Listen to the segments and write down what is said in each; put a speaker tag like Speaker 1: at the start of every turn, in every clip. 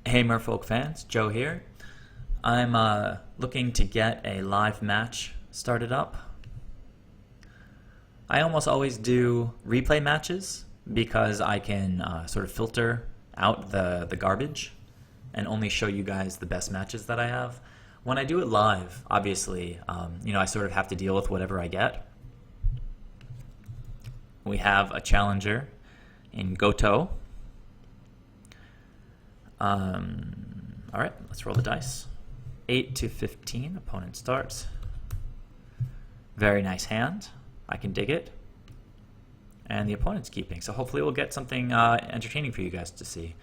Speaker 1: Hey Merfolk fans, Joe here. I'm looking to get a live match started up. I almost always do replay matches because I can sort of filter out the garbage and only show you guys the best matches that I have. When I do it live, obviously, I sort of have to deal with whatever I get. We have a challenger in Goto. All right, let's roll the dice. 8 to 15, opponent starts. Very nice hand. I can dig it. And the opponent's keeping, so hopefully we'll get something entertaining for you guys to see.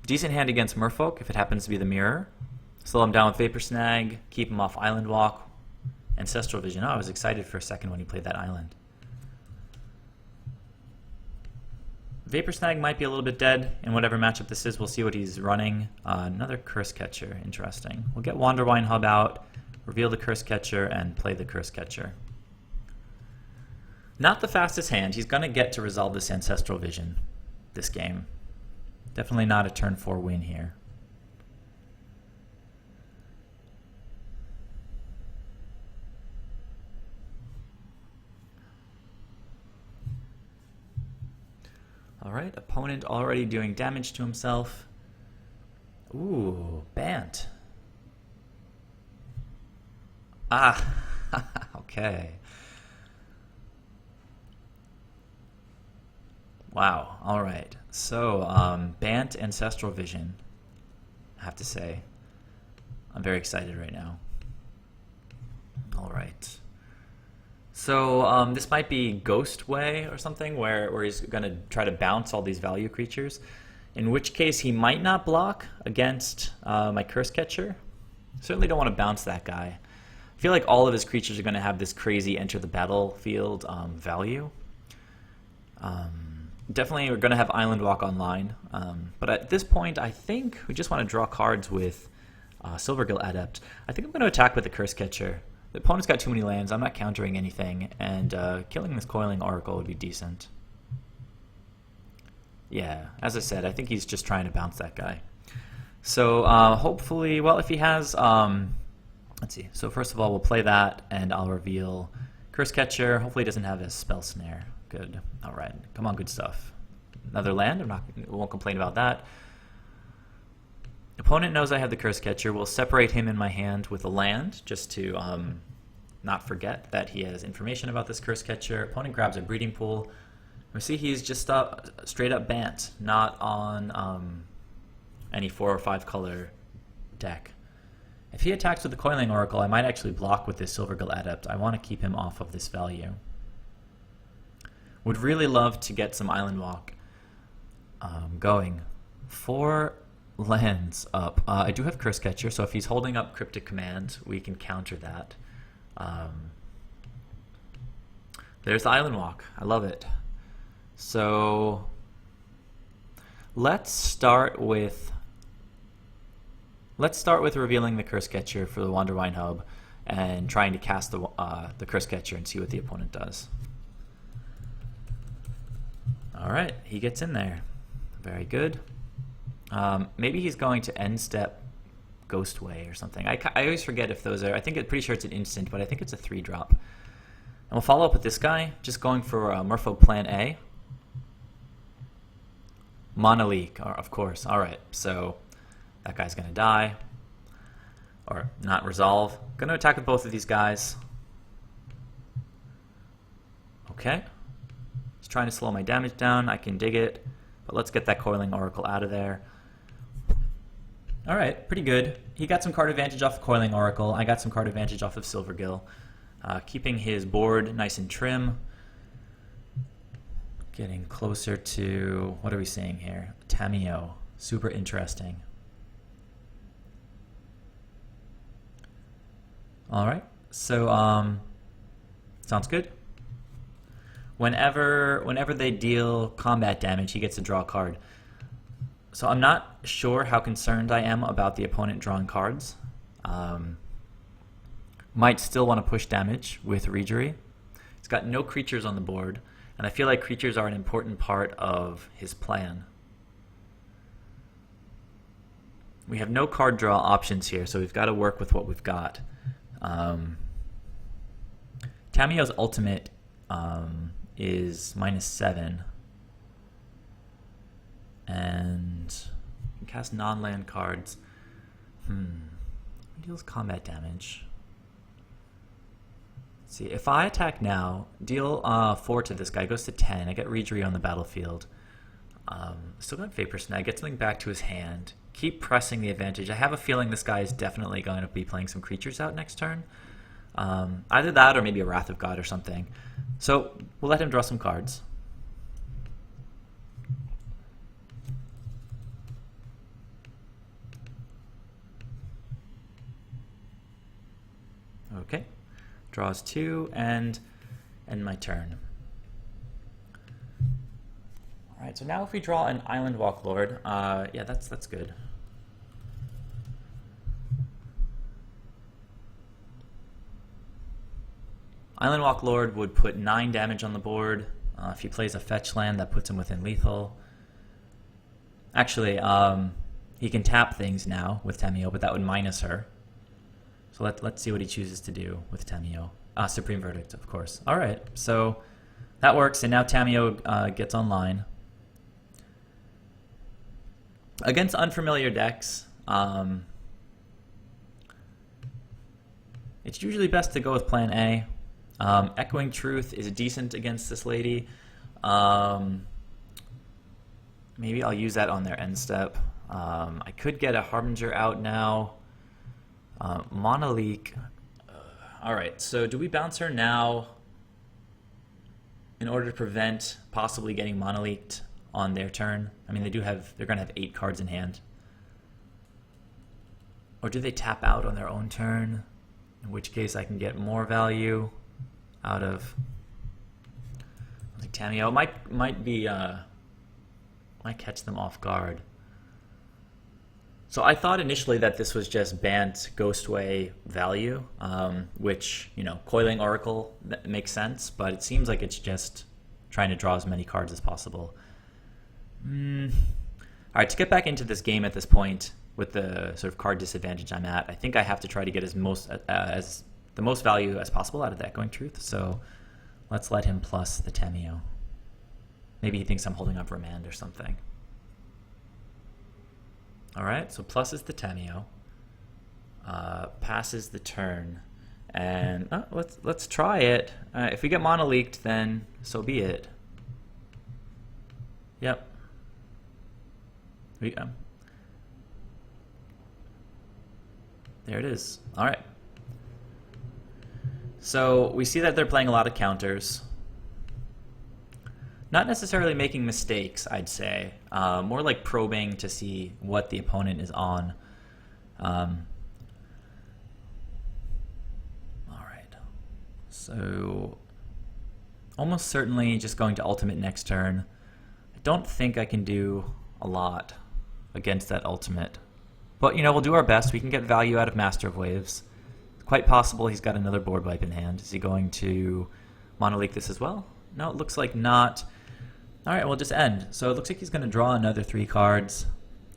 Speaker 1: Decent hand against Merfolk if it happens to be the mirror. Slow him down with Vapor Snag, keep him off Island Walk. Ancestral Vision. Oh, I was excited for a second when he played that island. Vapor Snag might be a little bit dead in whatever matchup this is. We'll see what he's running. Another Cursecatcher. Interesting. We'll get Wanderwine Hub out, reveal the Cursecatcher, and play the Cursecatcher. Not the fastest hand. He's going to get to resolve this Ancestral Vision this game. Definitely not a turn 4 win here. Alright, opponent already doing damage to himself. Ooh, Bant. Ah, okay. Wow, alright. So, Bant Ancestral Vision, I have to say. I'm very excited right now. Alright. So this might be Ghost Way or something where he's going to try to bounce all these value creatures, in which case he might not block against my Cursecatcher. Certainly don't want to bounce that guy. I feel like all of his creatures are going to have this crazy enter the battlefield value. Definitely we're going to have Island Walk online, but at this point I think we just want to draw cards with Silvergill Adept. I think I'm going to attack with the Cursecatcher. The opponent's got too many lands, I'm not countering anything, and killing this Coiling Oracle would be decent. Yeah, as I said, I think he's just trying to bounce that guy. So hopefully, well, if he has, let's see. So first of all, we'll play that, and I'll reveal Cursecatcher. Hopefully he doesn't have his Spell Snare. Good. All right. Come on, good stuff. Another land. Won't complain about that. Opponent knows I have the Cursecatcher. We'll separate him in my hand with a land, just to not forget that he has information about this Cursecatcher. Opponent grabs a Breeding Pool. We see he's just straight up Bant, not on any 4 or 5 color deck. If he attacks with the Coiling Oracle, I might actually block with this Silvergill Adept. I want to keep him off of this value. Would really love to get some Island Walk going. 4 lands up. I do have Cursecatcher, so if he's holding up Cryptic Command, we can counter that. There's the Island Walk. I love it. So let's start with revealing the Cursecatcher for the Wanderwine Hub and trying to cast the Cursecatcher and see what the opponent does. All right, he gets in there. Very good. Maybe he's going to end step Ghost Way or something. I always forget if those are, I think pretty sure it's an instant, but I think it's a 3-drop. And we'll follow up with this guy, just going for Merfolk Plan A. Monolith, of course. All right, so that guy's going to die. Or not resolve. Going to attack with both of these guys. Okay. He's trying to slow my damage down. I can dig it. But let's get that Coiling Oracle out of there. Alright, pretty good. He got some card advantage off the Coiling Oracle. I got some card advantage off of Silvergill. Keeping his board nice and trim. Getting closer to, what are we seeing here? Tamiyo. Super interesting. Alright, so sounds good. Whenever they deal combat damage, he gets to draw a card. So I'm not sure how concerned I am about the opponent drawing cards. Might still want to push damage with Reejerey. He's got no creatures on the board, and I feel like creatures are an important part of his plan. We have no card draw options here, so we've got to work with what we've got. Tamiyo's ultimate is -7. And you can cast non-land cards. Deals combat damage. Let's see, if I attack now, deal 4 to this guy, goes to 10. I get Reejerey on the battlefield. Still got Vapor Snag, get something back to his hand. Keep pressing the advantage. I have a feeling this guy is definitely going to be playing some creatures out next turn. Either that or maybe a Wrath of God or something. So we'll let him draw some cards. Okay, draws 2 and end my turn. All right, so now if we draw an Island Walk Lord, yeah, that's good. Island Walk Lord would put 9 damage on the board. If he plays a fetch land, that puts him within lethal. Actually, he can tap things now with Tamiyo, but that would minus her. So let's see what he chooses to do with Tamiyo. Supreme Verdict, of course. All right, so that works, and now Tamiyo gets online. Against unfamiliar decks, it's usually best to go with Plan A. Echoing Truth is decent against this lady. Maybe I'll use that on their end step. I could get a Harbinger out now. Monolith. Alright, so do we bounce her now in order to prevent possibly getting Monolith on their turn? I mean, they're going to have 8 cards in hand. Or do they tap out on their own turn? In which case I can get more value out of like Tamiyo. Might catch them off guard. So I thought initially that this was just Bant Ghostway value, which, Coiling Oracle, that makes sense, but it seems like it's just trying to draw as many cards as possible. Alright, to get back into this game at this point, with the sort of card disadvantage I'm at, I think I have to try to get the most value as possible out of the Echoing Truth, so let's let him plus the Tamiyo. Maybe he thinks I'm holding up Remand or something. Alright, so pluses the Tamiyo, passes the turn, and let's try it. If we get mono-leaked, then so be it. Yep. There it is. Alright. So we see that they're playing a lot of counters. Not necessarily making mistakes, I'd say. More like probing to see what the opponent is on. Alright. So almost certainly just going to ultimate next turn. I don't think I can do a lot against that ultimate. But, we'll do our best. We can get value out of Master of Waves. It's quite possible he's got another board wipe in hand. Is he going to mono-leak this as well? No, it looks like not. Alright, we'll just end. So it looks like he's going to draw another 3 cards.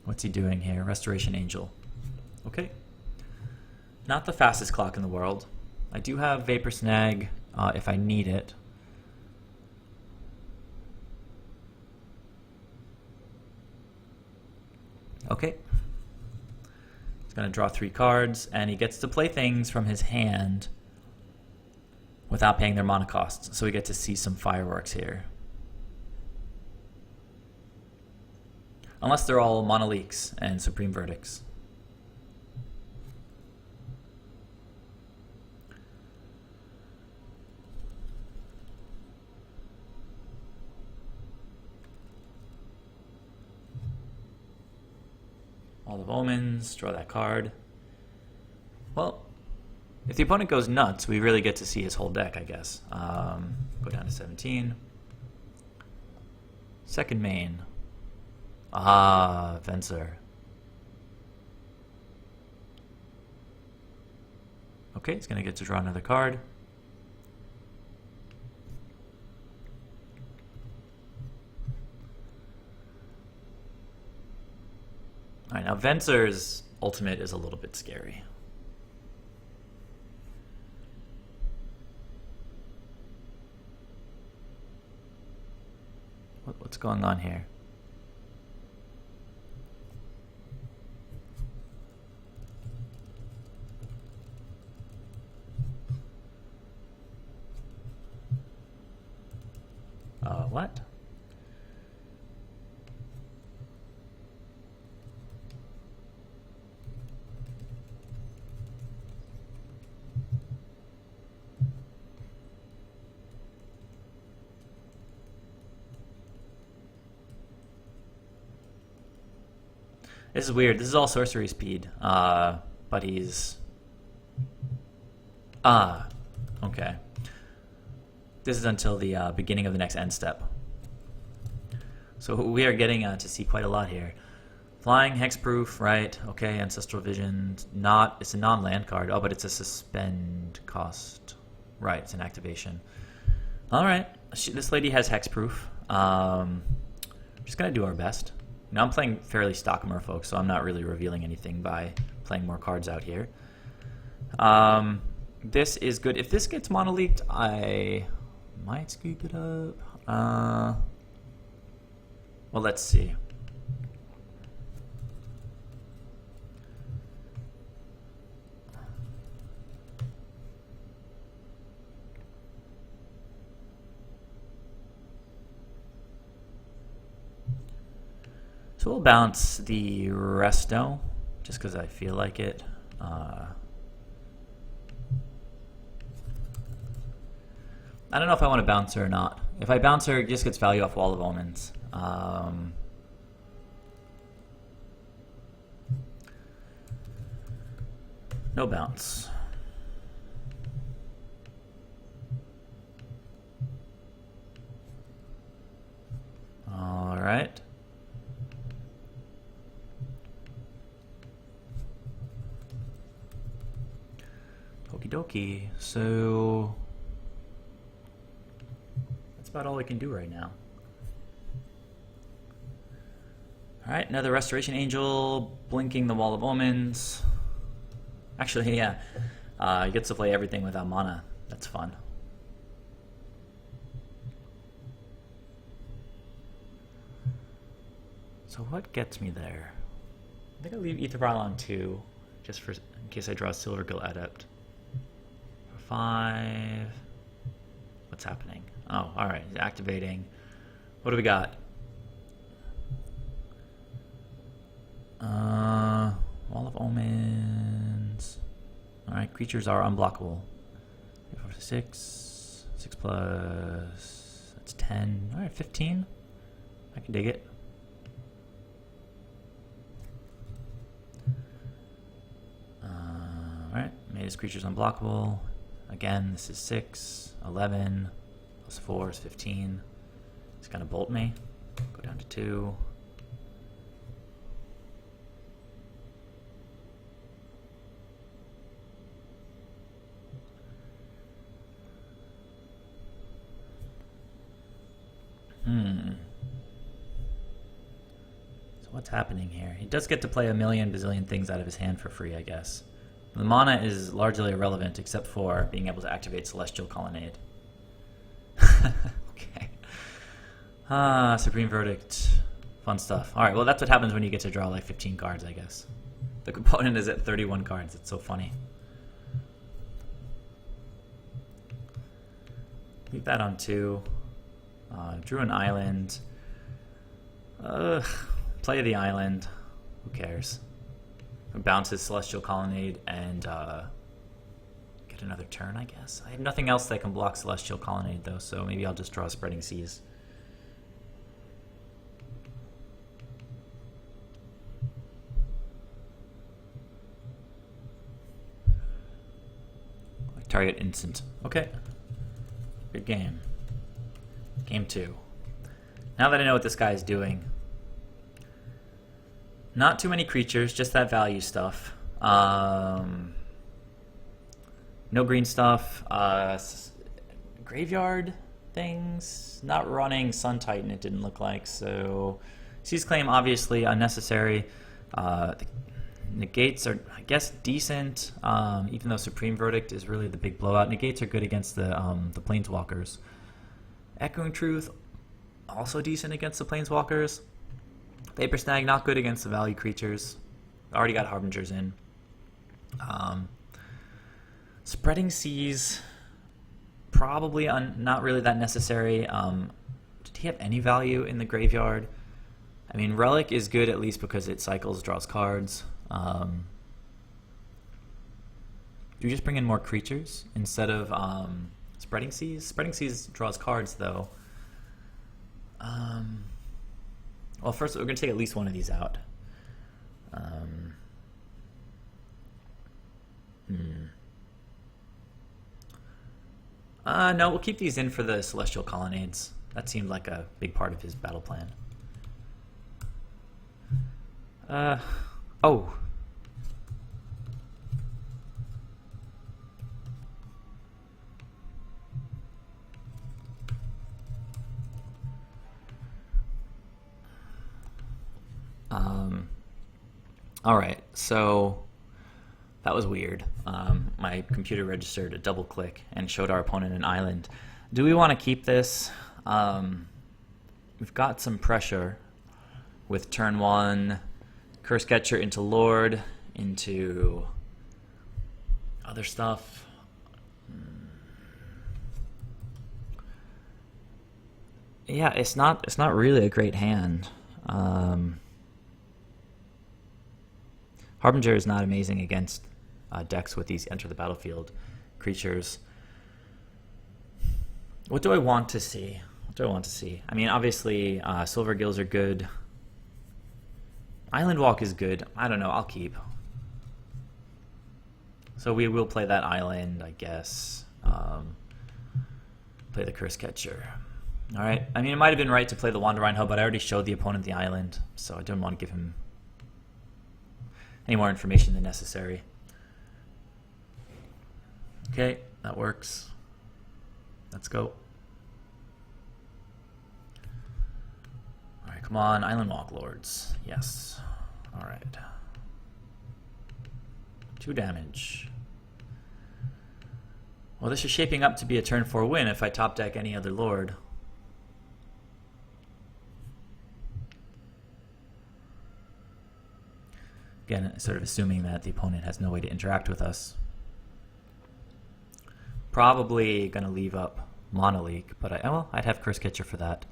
Speaker 1: What's he doing here? Restoration Angel. Okay. Not the fastest clock in the world. I do have Vapor Snag if I need it. Okay. He's going to draw 3 cards, and he gets to play things from his hand without paying their mana costs. So we get to see some fireworks here. Unless they're all mono-leaks and Supreme Verdicts. All of Omens, draw that card. Well, if the opponent goes nuts, we really get to see his whole deck, I guess. Go down to 17. Second main. Venser. Okay, he's going to get to draw another card. Alright, now Venser's ultimate is a little bit scary. What's going on here? What? This is weird. This is all sorcery speed. But he's... okay. This is until the beginning of the next end step. So we are getting to see quite a lot here. Flying, hexproof, right? Okay, Ancestral Vision. It's a non-land card. Oh, but it's a suspend cost. Right, it's an activation. Alright, this lady has hexproof. We're just going to do our best. Now I'm playing fairly stock Merfolk, so I'm not really revealing anything by playing more cards out here. This is good. If this gets mono-leaked, I might scoop it up. Well, let's see. So we'll bounce the Resto, just because I feel like it. I don't know if I want to bounce her or not. If I bounce her, it just gets value off Wall of Omens. No bounce. All right. Okie dokie. So that's about all we can do right now. Alright, another Restoration Angel, blinking the Wall of Omens. Actually, yeah, he gets to play everything without mana. That's fun. So what gets me there? I think I'll leave AEther Vial on 2, just in case I draw Silvergill Adept. 5. What's happening? Oh, alright, he's activating. What do we got? Wall of Omens. Alright, creatures are unblockable. 4, 6. 6 plus... that's 10. Alright, 15. I can dig it. Alright, made his creatures unblockable. Again, this is 6, 11, plus 4 is 15. It's going to bolt me. Go down to 2. So what's happening here? He does get to play a million bazillion things out of his hand for free, I guess. The mana is largely irrelevant except for being able to activate Celestial Colonnade. Okay. Supreme Verdict. Fun stuff. Alright, well that's what happens when you get to draw like 15 cards, I guess. The component is at 31 cards. It's so funny. Leave that on 2. Drew an island. Play the island. Who cares? Bounces Celestial Colonnade and get another turn, I guess. I have nothing else that can block Celestial Colonnade, though, so maybe I'll just draw Spreading Seas. Target instant. Okay. Good game. Game 2. Now that I know what this guy is doing, not too many creatures, just that value stuff. No green stuff. Graveyard things. Not running Sun Titan, it didn't look like. So, Seize Claim, obviously unnecessary. The negates are, I guess, decent, even though Supreme Verdict is really the big blowout. Negates are good against the Planeswalkers. Echoing Truth, also decent against the Planeswalkers. Vapor Snag, not good against the value creatures. Already got Harbingers in. Spreading Seas, probably not really that necessary. Did he have any value in the graveyard? I mean, Relic is good at least because it cycles, draws cards. Do we just bring in more creatures instead of Spreading Seas? Spreading Seas draws cards, though. Well, first we're going to take at least one of these out. No, we'll keep these in for the Celestial Colonnades. That seemed like a big part of his battle plan. Oh. All right, so that was weird. My computer registered a double click and showed our opponent an island. Do we want to keep this? We've got some pressure with turn 1, Cursecatcher into Lord, into other stuff. Yeah, it's not really a great hand. Harbinger is not amazing against decks with these enter the battlefield creatures. What do I want to see? What do I want to see? I mean, obviously, Silvergills are good. Island Walk is good. I don't know. I'll keep. So we will play that island, I guess. Play the Cursecatcher. All right. I mean, it might have been right to play the Wanderwine Hub, but I already showed the opponent the island, so I didn't want to give him any more information than necessary. Okay, that works. Let's go. All right, come on, Island Walk Lords. Yes. All right. 2 damage. Well, this is shaping up to be a turn 4 win if I top deck any other Lord. Again, sort of assuming that the opponent has no way to interact with us. Probably going to leave up Monoleak, but I'd have Cursecatcher for that.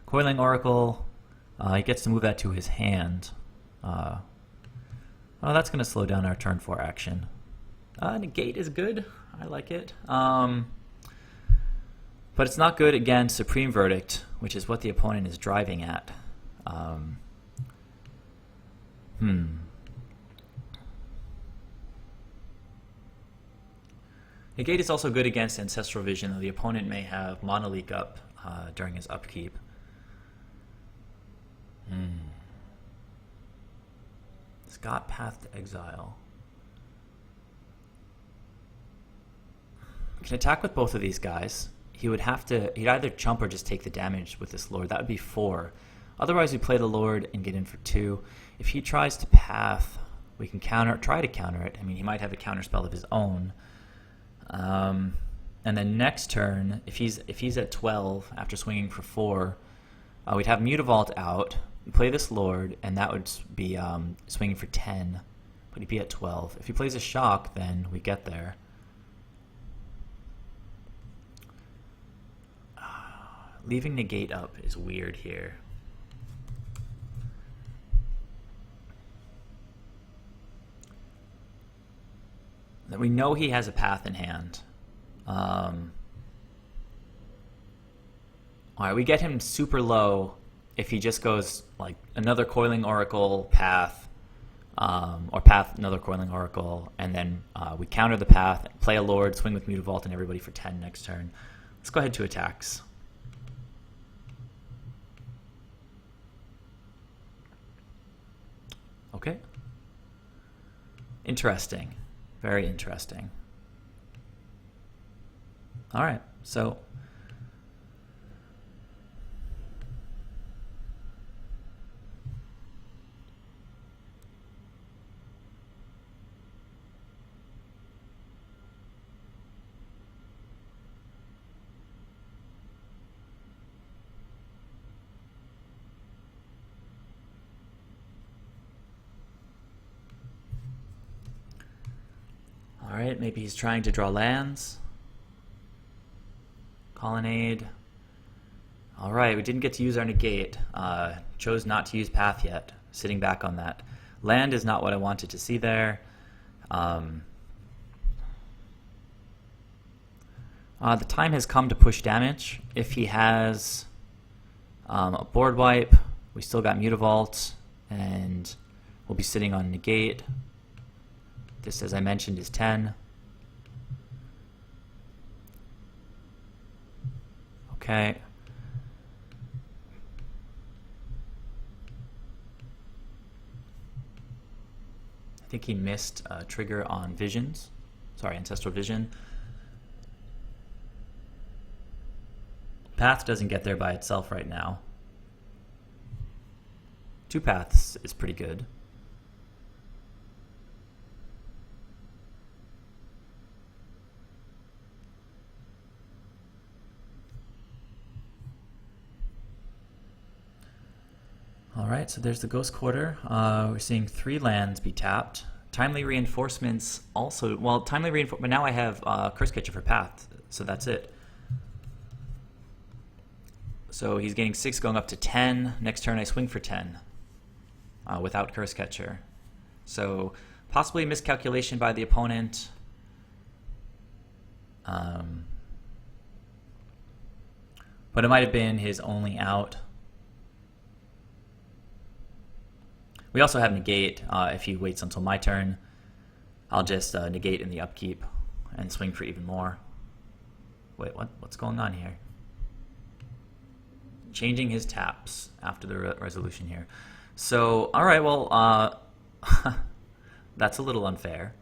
Speaker 1: Coiling Oracle, he gets to move that to his hand. Well, that's going to slow down our turn 4 action. Negate is good. I like it. But it's not good against Supreme Verdict, which is what the opponent is driving at. Negate is also good against Ancestral Vision, though the opponent may have Monoleak up during his upkeep. Scott Path to Exile. We can attack with both of these guys. He'd either chump or just take the damage with this Lord. That would be 4. Otherwise, we play the Lord and get in for 2. If he tries to Path, we can try to counter it. I mean, he might have a counter spell of his own. And then next turn, if he's at 12 after swinging for 4, we'd have Mutavault out, play this Lord, and that would be swinging for 10, but he'd be at 12. If he plays a Shock, then we get there. Leaving Negate up is weird here. We know he has a Path in hand. All right, we get him super low if he just goes like another Coiling Oracle, Path, or Path, another Coiling Oracle, and then we counter the Path, play a Lord, swing with Mutavault, and everybody for 10 next turn. Let's go ahead to attacks. Okay. Interesting. Very interesting. All right, so Alright, maybe he's trying to draw lands. Colonnade. Alright, we didn't get to use our negate. Chose not to use path yet. Sitting back on that. Land is not what I wanted to see there. The time has come to push damage. If he has a board wipe, we still got Mutavault, and we'll be sitting on negate. This, as I mentioned, is 10. Okay. I think he missed a trigger on visions. Sorry, Ancestral Vision. Path doesn't get there by itself right now. 2 paths is pretty good. Alright, so there's the Ghost Quarter. We're seeing 3 lands be tapped. Timely Reinforcements also, well, Timely Reinforcement, but now I have Cursecatcher for Path, so that's it. So he's getting 6 going up to 10. Next turn I swing for 10 without Cursecatcher. So possibly a miscalculation by the opponent. But it might have been his only out. We also have negate. If he waits until my turn, I'll just negate in the upkeep and swing for even more. Wait, what's going on here? Changing his taps after the resolution here. So, alright, well, that's a little unfair.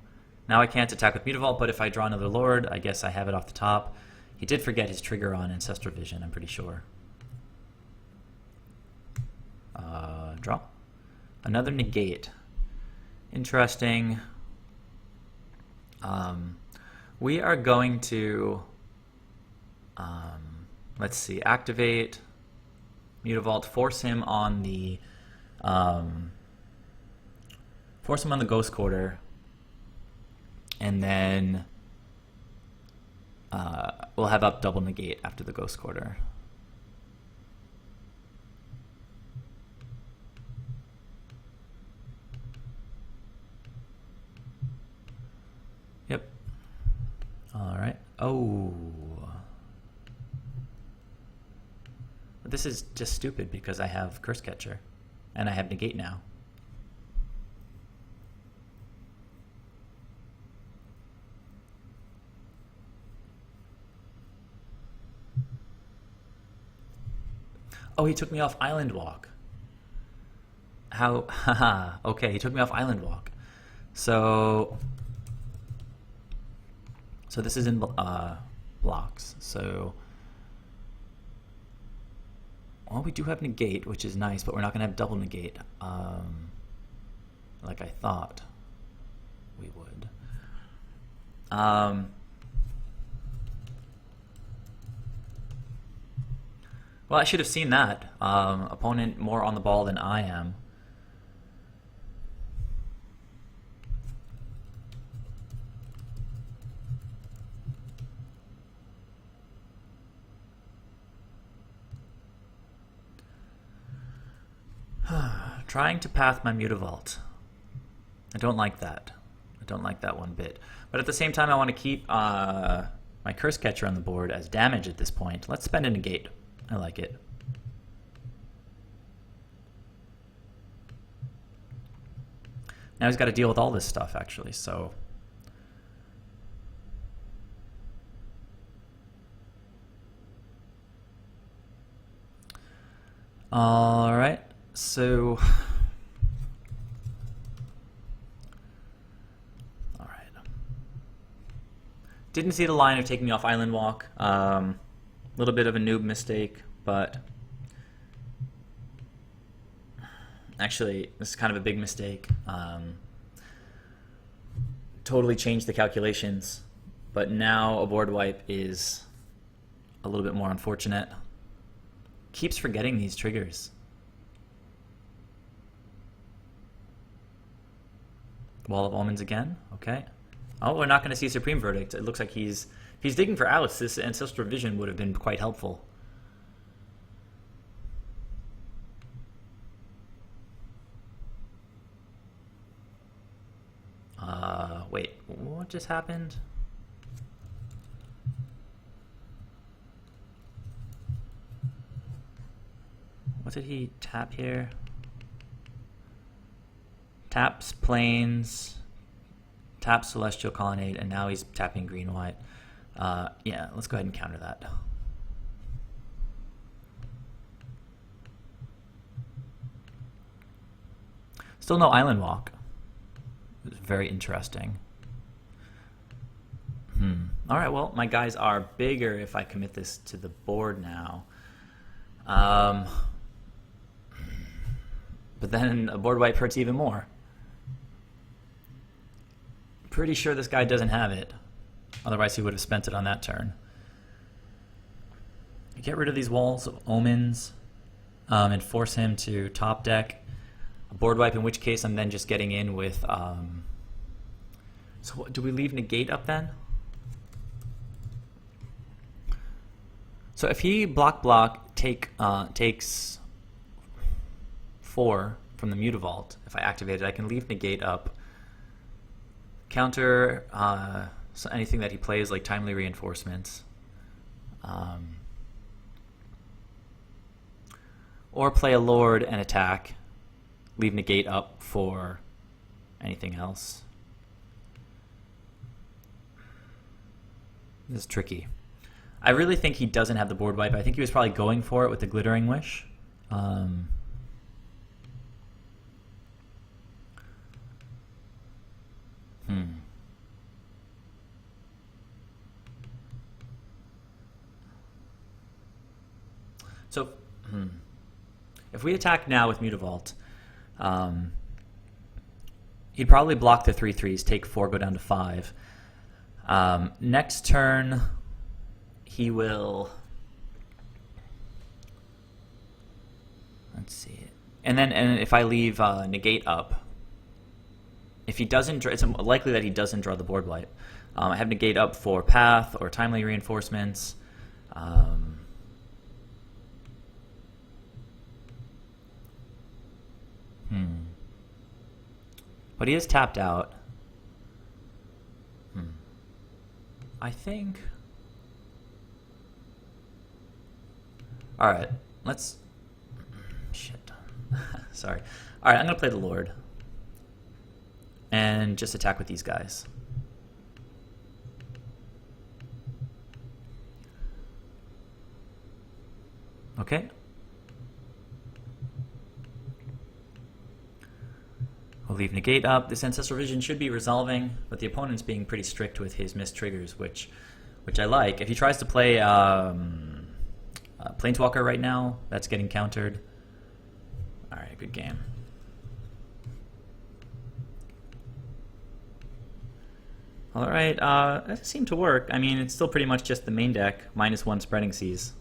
Speaker 1: Now I can't attack with Mutavault, but if I draw another Lord, I guess I have it off the top. He did forget his trigger on Ancestral Vision, I'm pretty sure. Draw. Another negate. Interesting. We are going to, let's see, activate Mutavault, force him on the Ghost Quarter, and then we'll have up double negate after the Ghost Quarter. Yep. All right. Oh. This is just stupid because I have Cursecatcher and I have negate now. Oh, he took me off Island Walk. How? Haha. Okay, he took me off Island Walk. So this is in blocks. So, well, we do have negate, which is nice, but we're not going to have double negate, like I thought we would. Well, I should have seen that. Opponent more on the ball than I am. Trying to path my Mutavault. I don't like that. I don't like that one bit. But at the same time, I want to keep my Cursecatcher on the board as damage at this point. Let's spend a negate. I like it. Now he's got to deal with all this stuff, actually, so... Alright, so... Alright. Didn't see the line of taking me off Island Walk. Little bit of a noob mistake, but... Actually, this is kind of a big mistake. Totally changed the calculations, but now a board wipe is a little bit more unfortunate. Keeps forgetting these triggers. Wall of Omens again, okay. Oh, we're not going to see Supreme Verdict. It looks like if he's digging for outs, this Ancestral Vision would have been quite helpful. Wait, what just happened? What did he tap here? Taps Plains, taps Celestial Colonnade, and now he's tapping green-white. Yeah, let's go ahead and counter that. Still no Island Walk. It's very interesting. All right, well, my guys are bigger if I commit this to the board now. But then a board wipe hurts even more. Pretty sure this guy doesn't have it. Otherwise, he would have spent it on that turn. Get rid of these Walls of Omens and force him to top deck a board wipe, in which case I'm then just getting in with... So what, do we leave Negate up then? So if he block takes 4 from the Mutavault, if I activate it, I can leave Negate up. Counter so anything that he plays, like Timely Reinforcements. Or play a Lord and attack. Leave Negate up for anything else. This is tricky. I really think he doesn't have the board wipe. I think he was probably going for it with the Glittering Wish. So, if we attack now with Mutavault, he'd probably block the 3/3s, take 4, go down to 5. Next turn, he will... Let's see. And if I leave Negate up, if he doesn't, it's likely that he doesn't draw the board wipe. I have Negate up for Path or Timely Reinforcements. But he is tapped out. I think... Alright, let's... Shit. Sorry. Alright, I'm going to play the Lord. And just attack with these guys. Okay. We'll leave Negate up. This Ancestral Vision should be resolving, but the opponent's being pretty strict with his missed triggers, which I like. If he tries to play Planeswalker right now, that's getting countered. Alright, good game. Alright, that seemed to work. I mean, it's still pretty much just the main deck, -1 Spreading Seas.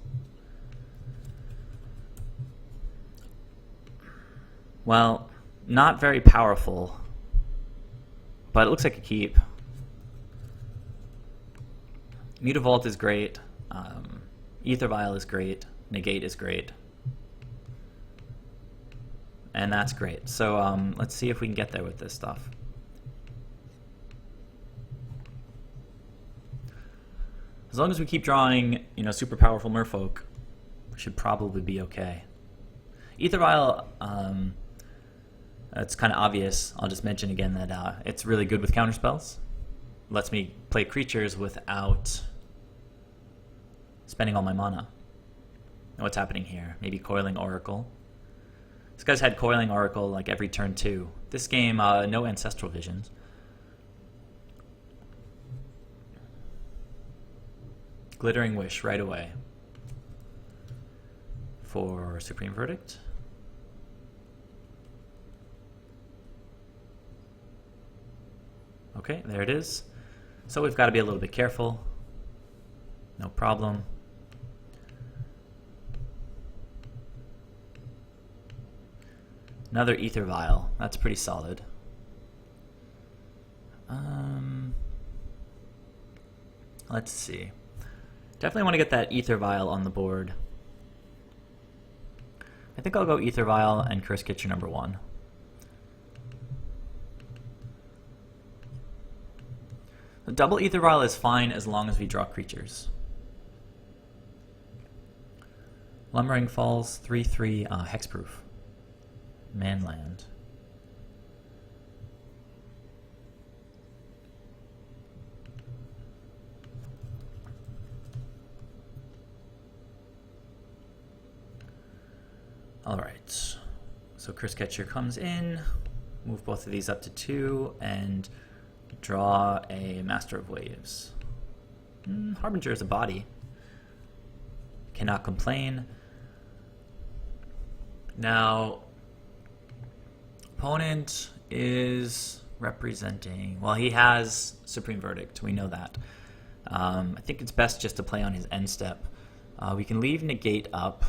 Speaker 1: Well, not very powerful, but it looks like a keep. Mutavault is great. AEther Vial is great. Negate is great. And that's great. So let's see if we can get there with this stuff. As long as we keep drawing, super powerful Merfolk, we should probably be okay. AEther Vial, it's kind of obvious. I'll just mention again that it's really good with counterspells. Lets me play creatures without spending all my mana. And what's happening here? Maybe Coiling Oracle. This guy's had Coiling Oracle like every turn too. This game, no Ancestral Visions. Glittering Wish right away for Supreme Verdict. Okay, there it is. So we've got to be a little bit careful. No problem. Another AEther Vial. That's pretty solid. Let's see. Definitely want to get that AEther Vial on the board. I think I'll go AEther Vial and Cursecatcher number 1. The double AEther Vial is fine as long as we draw creatures. Lumbering Falls, 3/3, hexproof. Manland. Alright, so Cursecatcher comes in, move both of these up to 2, and draw a Master of Waves. Harbinger is a body. Cannot complain. Now, opponent is representing, well, he has Supreme Verdict, we know that. I think it's best just to play on his end step. We can leave Negate up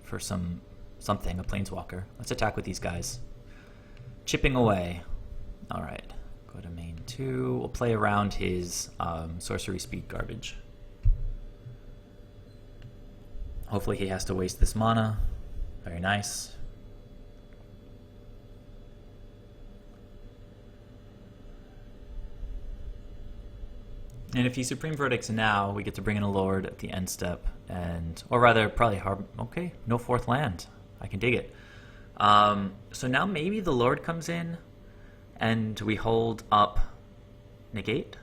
Speaker 1: for something, a Planeswalker. Let's attack with these guys. Chipping away. Alright, go to main 2. We'll play around his sorcery speed garbage. Hopefully he has to waste this mana. Very nice. And if he Supreme Verdicts now, we get to bring in a Lord at the end step, and or rather, probably okay, no 4th land. I can dig it. So now maybe the Lord comes in, and we hold up Negate.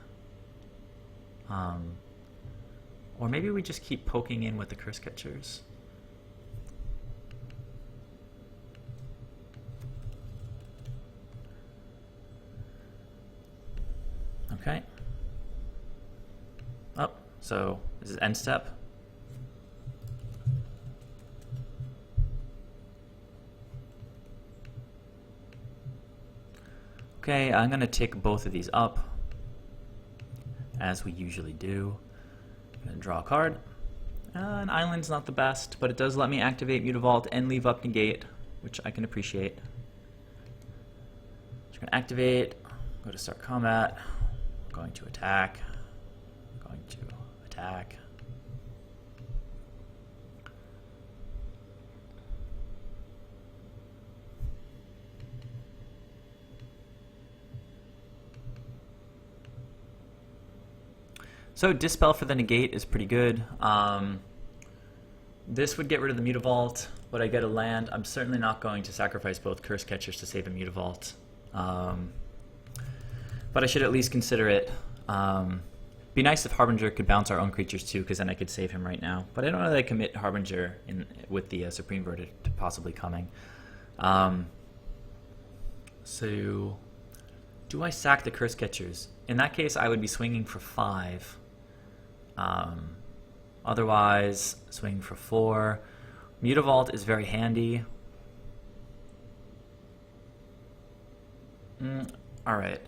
Speaker 1: Or maybe we just keep poking in with the Cursecatchers. Okay. Oh, so this is end step. Okay, I'm going to tick both of these up, as we usually do. I'm going to draw a card. An island's not the best, but it does let me activate Mutavault and leave up Negate, which I can appreciate. Just going to activate, go to start combat, going to attack, going to attack. So Dispel for the Negate is pretty good. This would get rid of the Mutavault, but I get a land. I'm certainly not going to sacrifice both Cursecatchers to save a Mutavault. But I should at least consider it. Be nice if Harbinger could bounce our own creatures too, because then I could save him right now. But I don't know that I commit Harbinger with the Supreme Verdict possibly coming. So, do I sack the Cursecatchers? In that case, I would be swinging for 5. Otherwise, swinging for 4. Mutavault is very handy. Alright.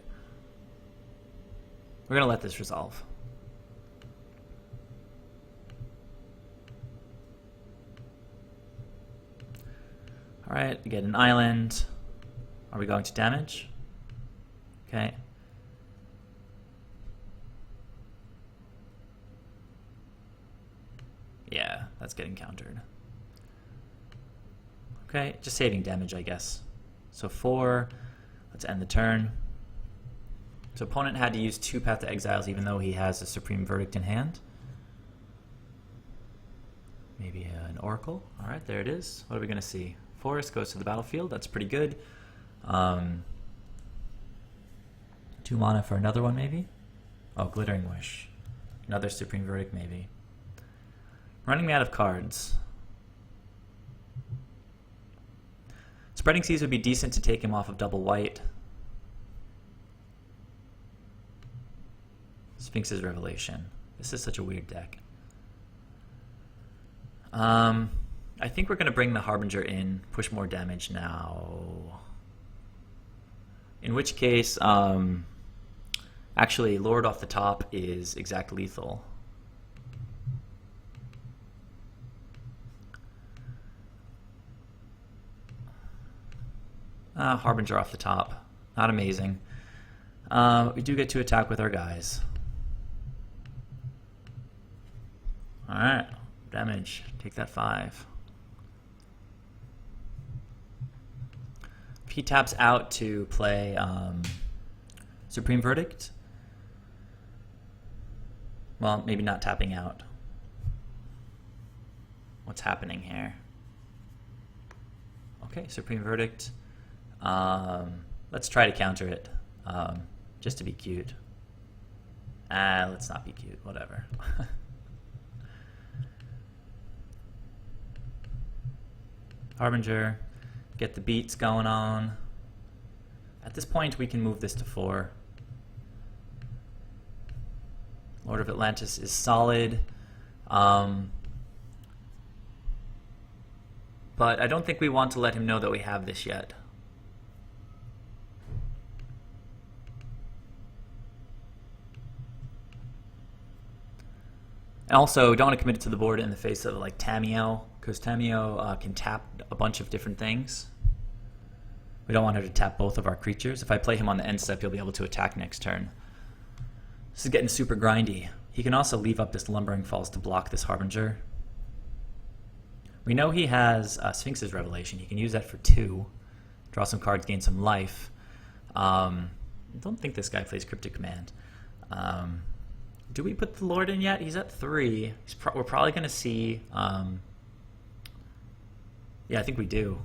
Speaker 1: We're going to let this resolve. Alright, get an island. Are we going to damage? Okay. Yeah, that's getting countered. Okay, just saving damage, I guess. So 4. Let's end the turn. So opponent had to use 2 Path to Exiles even though he has a Supreme Verdict in hand. Maybe an Oracle. Alright, there it is. What are we going to see? Forest goes to the battlefield. That's pretty good. 2 mana for another one, maybe? Oh, Glittering Wish. Another Supreme Verdict, maybe. Running me out of cards. Spreading Seas would be decent to take him off of double white. Sphinx's Revelation. This is such a weird deck. I think we're going to bring the Harbinger in, push more damage now. In which case, actually, Lord off the top is exact lethal. Harbinger off the top. Not amazing. We do get to attack with our guys. damage. Take that 5. If he taps out to play Supreme Verdict, well, maybe not tapping out. What's happening here? Okay, Supreme Verdict. Let's try to counter it, just to be cute. Let's not be cute, whatever. Harbinger, get the beats going on. At this point, we can move this to 4. Lord of Atlantis is solid. But I don't think we want to let him know that we have this yet. And also, don't want to commit it to the board in the face of like Tamiyo, because Tamiyo can tap a bunch of different things. We don't want her to tap both of our creatures. If I play him on the end step, he'll be able to attack next turn. This is getting super grindy. He can also leave up this Lumbering Falls to block this Harbinger. We know he has Sphinx's Revelation. He can use that for 2. Draw some cards, gain some life. I don't think this guy plays Cryptic Command. Do we put the Lord in yet? He's at 3. We're probably going to see... yeah, I think we do.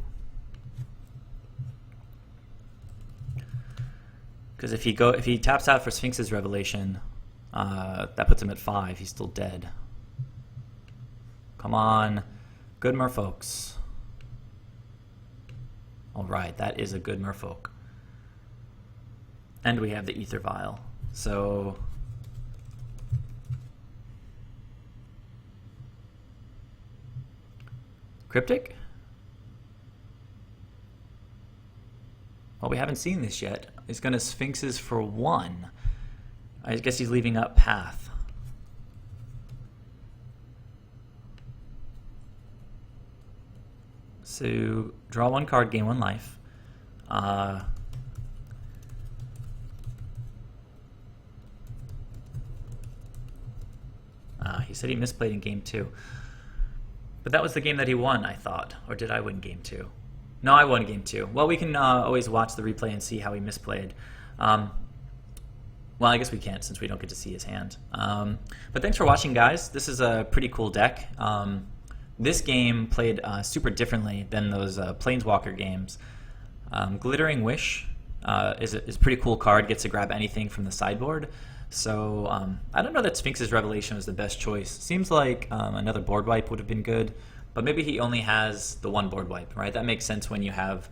Speaker 1: Because if he taps out for Sphinx's Revelation, that puts him at 5. He's still dead. Come on. Good Merfolks. Alright, that is a good Merfolk. And we have the AEther Vial. So... Cryptic? Well, we haven't seen this yet. He's going to Sphinxes for 1. I guess he's leaving up Path. So, draw 1 card, gain 1 life. He said he misplayed in game 2. But that was the game that he won, I thought. Or did I win game 2? No, I won game 2. Well, we can always watch the replay and see how he misplayed. Well, I guess we can't since we don't get to see his hand. But thanks for watching, guys. This is a pretty cool deck. This game played super differently than those Planeswalker games. Glittering Wish is a pretty cool card. Gets to grab anything from the sideboard. So I don't know that Sphinx's Revelation was the best choice. Seems like another board wipe would have been good, but maybe he only has the 1 board wipe, right? That makes sense when you have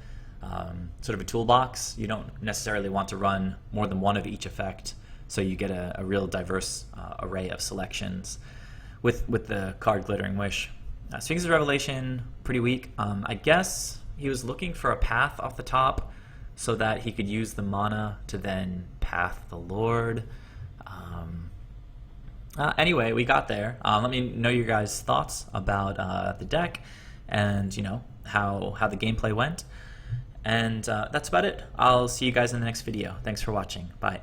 Speaker 1: sort of a toolbox. You don't necessarily want to run more than 1 of each effect, so you get a real diverse array of selections with the card Glittering Wish. Sphinx's Revelation, pretty weak. I guess he was looking for a path off the top so that he could use the mana to then path the Lord. Anyway, we got there. Let me know your guys' thoughts about the deck and, you know, how the gameplay went. And that's about it. I'll see you guys in the next video. Thanks for watching. Bye.